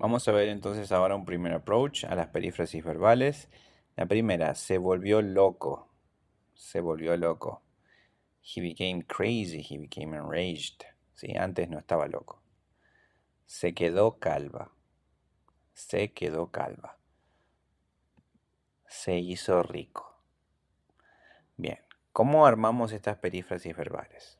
Vamos a ver entonces ahora un primer approach a las perífrasis verbales. La primera, se volvió loco. Se volvió loco. He became crazy, he became enraged. Sí, antes no estaba loco. Se quedó calva. Se quedó calva. Se hizo rico. Bien, ¿cómo armamos estas perífrasis verbales?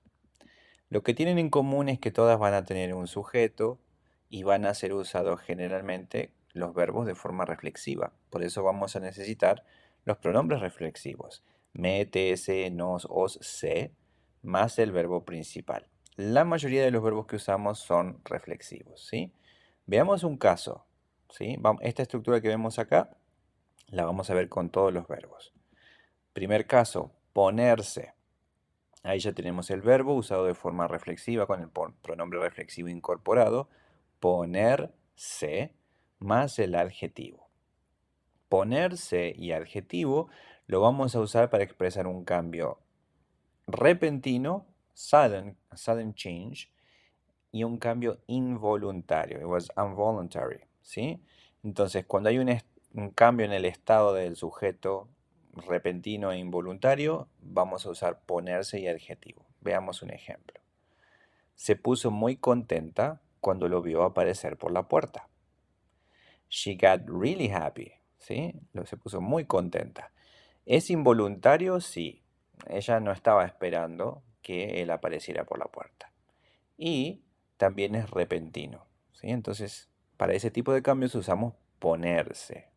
Lo que tienen en común es que todas van a tener un sujeto y van a ser usados generalmente los verbos de forma reflexiva. Por eso vamos a necesitar los pronombres reflexivos. Me, te, se, nos, os, se, más el verbo principal. La mayoría de los verbos que usamos son reflexivos, ¿sí? Veamos un caso, ¿sí? Esta estructura que vemos acá la vamos a ver con todos los verbos. Primer caso, ponerse. Ahí ya tenemos el verbo usado de forma reflexiva con el pronombre reflexivo incorporado, ponerse, más el adjetivo. Ponerse y adjetivo lo vamos a usar para expresar un cambio repentino, sudden change, y un cambio involuntario. It was involuntary, ¿sí? Entonces, cuando hay un cambio en el estado del sujeto repentino e involuntario, vamos a usar ponerse y adjetivo. Veamos un ejemplo. Se puso muy contenta cuando lo vio aparecer por la puerta. She got really happy, ¿sí? Se puso muy contenta. ¿Es involuntario? Sí. Ella no estaba esperando que él apareciera por la puerta. Y también es repentino, ¿sí? Entonces, para ese tipo de cambios usamos ponerse.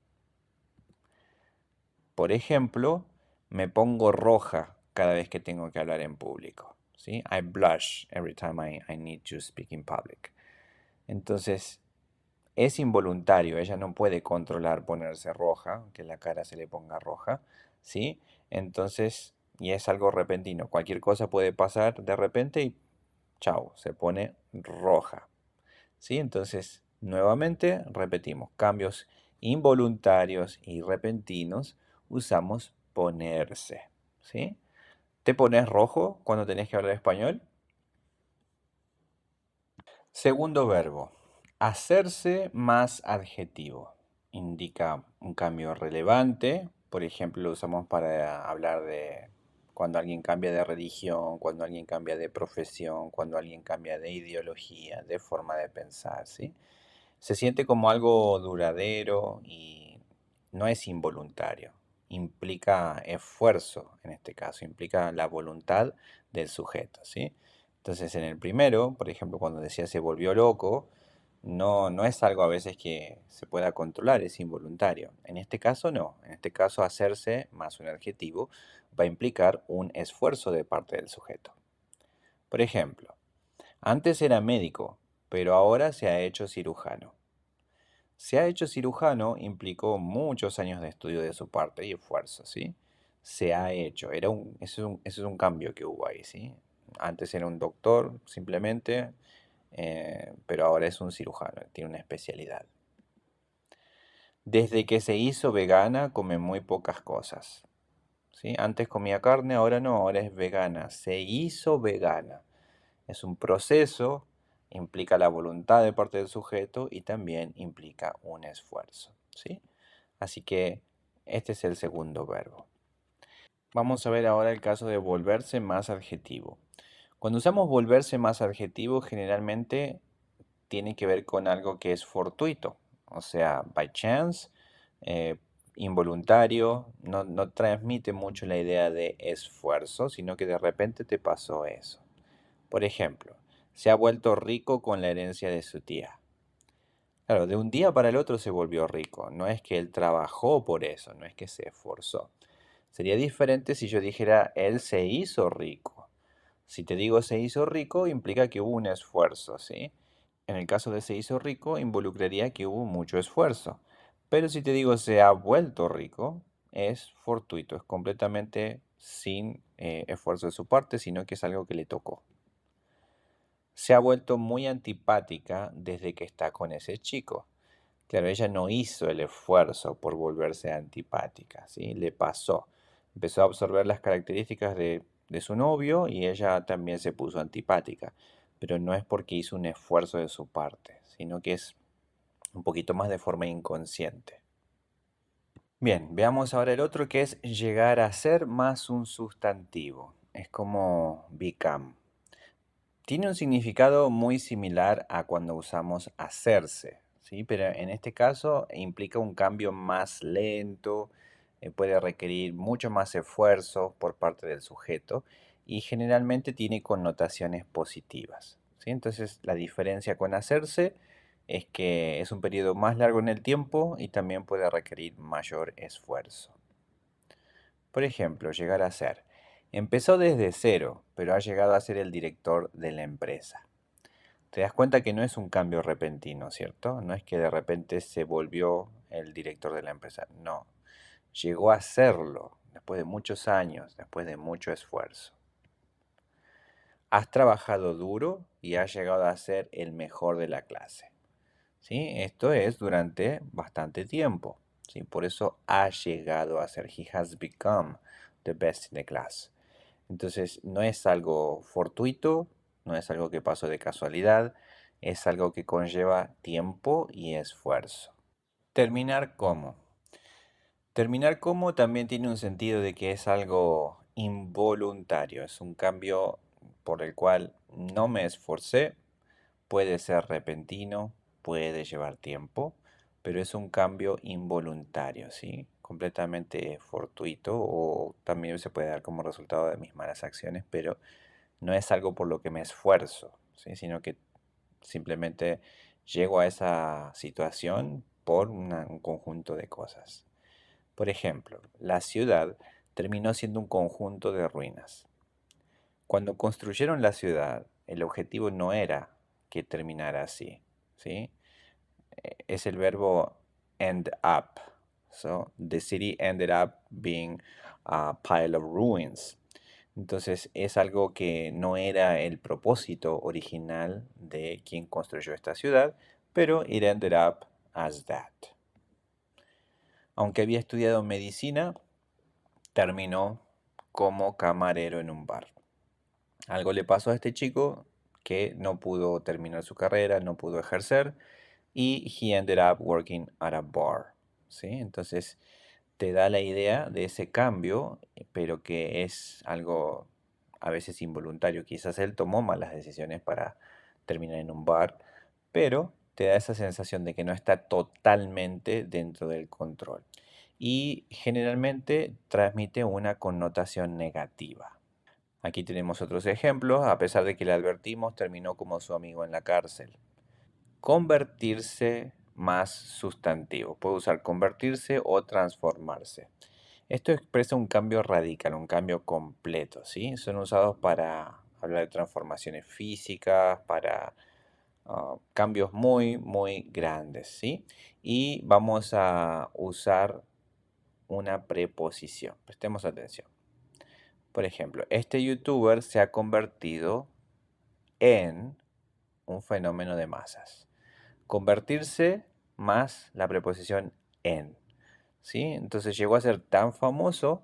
Por ejemplo, me pongo roja cada vez que tengo que hablar en público, ¿sí? I blush every time I need to speak in public. Entonces, es involuntario, ella no puede controlar ponerse roja, que la cara se le ponga roja, ¿sí? Entonces, y es algo repentino, cualquier cosa puede pasar de repente y chao, se pone roja, ¿sí? Entonces, nuevamente repetimos, cambios involuntarios y repentinos usamos ponerse, ¿sí? ¿Te pones rojo cuando tenés que hablar español? Segundo verbo, hacerse más adjetivo. Indica un cambio relevante. Por ejemplo, lo usamos para hablar de cuando alguien cambia de religión, cuando alguien cambia de profesión, cuando alguien cambia de ideología, de forma de pensar, ¿sí? Se siente como algo duradero y no es involuntario. Implica esfuerzo, en este caso, implica la voluntad del sujeto, ¿sí? Entonces, en el primero, por ejemplo, cuando decía se volvió loco, no es algo a veces que se pueda controlar, es involuntario. En este caso, no. En este caso, hacerse más un adjetivo va a implicar un esfuerzo de parte del sujeto. Por ejemplo, antes era médico, pero ahora se ha hecho cirujano. Se ha hecho cirujano implicó muchos años de estudio de su parte y esfuerzo, ¿sí? Se ha hecho, eso es un cambio que hubo ahí, ¿sí? Antes era un doctor, simplemente, pero ahora es un cirujano, tiene una especialidad. Desde que se hizo vegana, come muy pocas cosas, ¿sí? Antes comía carne, ahora no, ahora es vegana. Se hizo vegana. Es un proceso, implica la voluntad de parte del sujeto y también implica un esfuerzo, ¿sí? Así que este es el segundo verbo. Vamos a ver ahora el caso de volverse más adjetivo. Cuando usamos volverse más adjetivo, generalmente tiene que ver con algo que es fortuito, o sea, by chance, eh, involuntario, no transmite mucho la idea de esfuerzo, sino que de repente te pasó eso. Por ejemplo, se ha vuelto rico con la herencia de su tía. Claro, de un día para el otro se volvió rico. No es que él trabajó por eso, no es que se esforzó. Sería diferente si yo dijera él se hizo rico. Si te digo se hizo rico, implica que hubo un esfuerzo, ¿sí? En el caso de se hizo rico, involucraría que hubo mucho esfuerzo. Pero si te digo se ha vuelto rico, es fortuito, es completamente sin esfuerzo de su parte, sino que es algo que le tocó. Se ha vuelto muy antipática desde que está con ese chico. Claro, ella no hizo el esfuerzo por volverse antipática, ¿sí? Le pasó. Empezó a absorber las características de su novio y ella también se puso antipática. Pero no es porque hizo un esfuerzo de su parte, sino que es un poquito más de forma inconsciente. Bien, veamos ahora el otro que es llegar a ser más un sustantivo. Es como become. Tiene un significado muy similar a cuando usamos hacerse, ¿sí? Pero en este caso implica un cambio más lento, puede requerir mucho más esfuerzo por parte del sujeto y generalmente tiene connotaciones positivas, ¿sí? Entonces la diferencia con hacerse es que es un periodo más largo en el tiempo y también puede requerir mayor esfuerzo. Por ejemplo, llegar a ser. Empezó desde cero, pero ha llegado a ser el director de la empresa. Te das cuenta que no es un cambio repentino, ¿cierto? No es que de repente se volvió el director de la empresa. No, llegó a serlo después de muchos años, después de mucho esfuerzo. Has trabajado duro y has llegado a ser el mejor de la clase. ¿Sí? Esto es durante bastante tiempo. ¿Sí? Por eso ha llegado a ser. He has become the best in the class. Entonces, no es algo fortuito, no es algo que pasó de casualidad, es algo que conlleva tiempo y esfuerzo. Terminar como. Terminar como también tiene un sentido de que es algo involuntario, es un cambio por el cual no me esforcé, puede ser repentino, puede llevar tiempo, pero es un cambio involuntario, ¿sí? Completamente fortuito o también se puede dar como resultado de mis malas acciones, pero no es algo por lo que me esfuerzo, ¿sí? Sino que simplemente llego a esa situación por un conjunto de cosas. Por ejemplo, la ciudad terminó siendo un conjunto de ruinas. Cuando construyeron la ciudad, el objetivo no era que terminara así, ¿sí? Es el verbo end up. So, the city ended up being a pile of ruins. Entonces es algo que no era el propósito original de quien construyó esta ciudad, pero it ended up as that. Aunque había estudiado medicina, terminó como camarero en un bar. Algo le pasó a este chico que no pudo terminar su carrera, no pudo ejercer y he ended up working at a bar. ¿Sí? Entonces te da la idea de ese cambio, pero que es algo a veces involuntario. Quizás él tomó malas decisiones para terminar en un bar, pero te da esa sensación de que no está totalmente dentro del control. Y generalmente transmite una connotación negativa. Aquí tenemos otros ejemplos. A pesar de que le advertimos, terminó como su amigo en la cárcel. Convertirse más sustantivo. Puede usar convertirse o transformarse. Esto expresa un cambio radical, un cambio completo, ¿sí? Son usados para hablar de transformaciones físicas, para cambios muy, muy grandes, ¿sí? Y vamos a usar una preposición. Prestemos atención. Por ejemplo, este youtuber se ha convertido en un fenómeno de masas. Convertirse más la preposición en. ¿Sí? Entonces llegó a ser tan famoso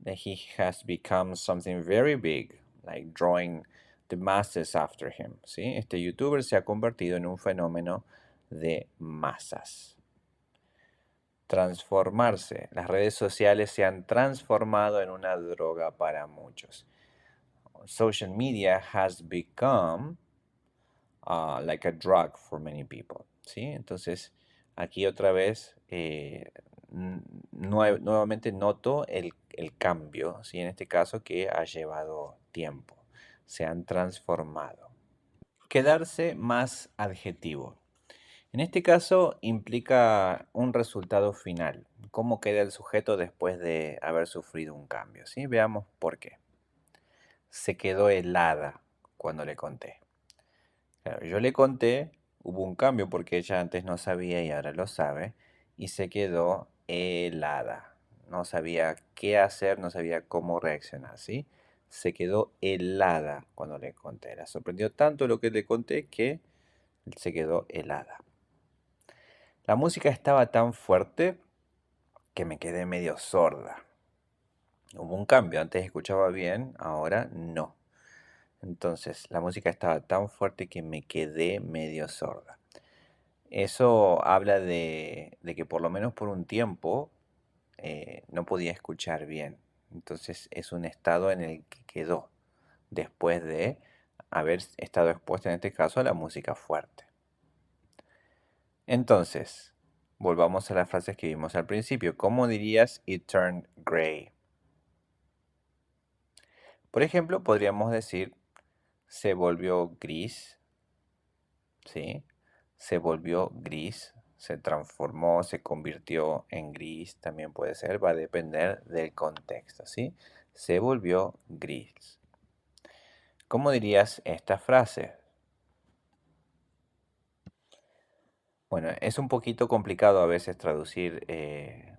that he has become something very big, like drawing the masses after him. ¿Sí? Este youtuber se ha convertido en un fenómeno de masas. Transformarse. Las redes sociales se han transformado en una droga para muchos. Social media has become like a drug for many people, ¿sí? Entonces, aquí otra vez, nuevamente noto el cambio, ¿sí? En este caso que ha llevado tiempo, se han transformado. Quedarse más adjetivo. En este caso implica un resultado final, cómo queda el sujeto después de haber sufrido un cambio, ¿sí? Veamos por qué. Se quedó helada cuando le conté. Claro, yo le conté, hubo un cambio porque ella antes no sabía y ahora lo sabe, y se quedó helada. No sabía qué hacer, no sabía cómo reaccionar, ¿sí? Se quedó helada cuando le conté. La sorprendió tanto lo que le conté que se quedó helada. La música estaba tan fuerte que me quedé medio sorda. Hubo un cambio, antes escuchaba bien, ahora no. Entonces, la música estaba tan fuerte que me quedé medio sorda. Eso habla de que por lo menos por un tiempo no podía escuchar bien. Entonces es un estado en el que quedó después de haber estado expuesto en este caso a la música fuerte. Entonces, volvamos a las frases que vimos al principio. ¿Cómo dirías it turned gray? Por ejemplo, podríamos decir se volvió gris, ¿sí? Se volvió gris, se transformó, se convirtió en gris, también puede ser, va a depender del contexto, ¿sí? Se volvió gris. ¿Cómo dirías esta frase? Bueno, es un poquito complicado a veces traducir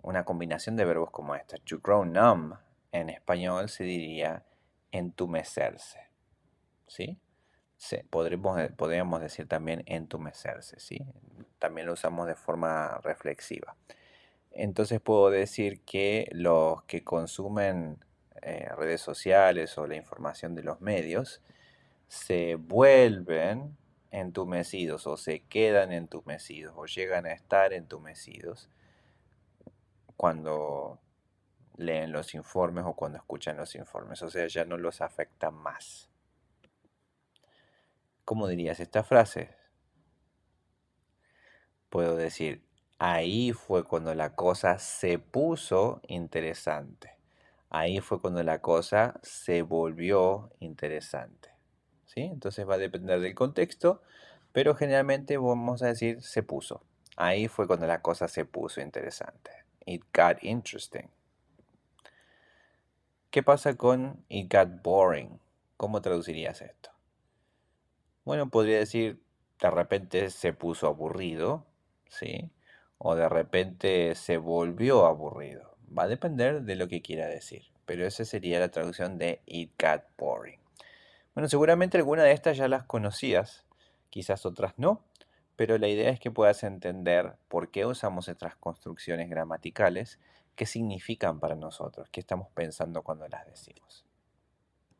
una combinación de verbos como esta. To grow numb en español se diría entumecerse, ¿sí? Podríamos decir también entumecerse, ¿sí? También lo usamos de forma reflexiva. Entonces puedo decir que los que consumen redes sociales o la información de los medios se vuelven entumecidos o se quedan entumecidos o llegan a estar entumecidos cuando leen los informes o cuando escuchan los informes. O sea, ya no los afecta más. ¿Cómo dirías esta frase? Puedo decir, ahí fue cuando la cosa se puso interesante. Ahí fue cuando la cosa se volvió interesante. ¿Sí? Entonces va a depender del contexto, pero generalmente vamos a decir se puso. Ahí fue cuando la cosa se puso interesante. It got interesting. ¿Qué pasa con it got boring? ¿Cómo traducirías esto? Bueno, podría decir, de repente se puso aburrido, ¿sí? O de repente se volvió aburrido. Va a depender de lo que quiera decir, pero esa sería la traducción de it got boring. Bueno, seguramente alguna de estas ya las conocías, quizás otras no, pero la idea es que puedas entender por qué usamos estas construcciones gramaticales, qué significan para nosotros, qué estamos pensando cuando las decimos.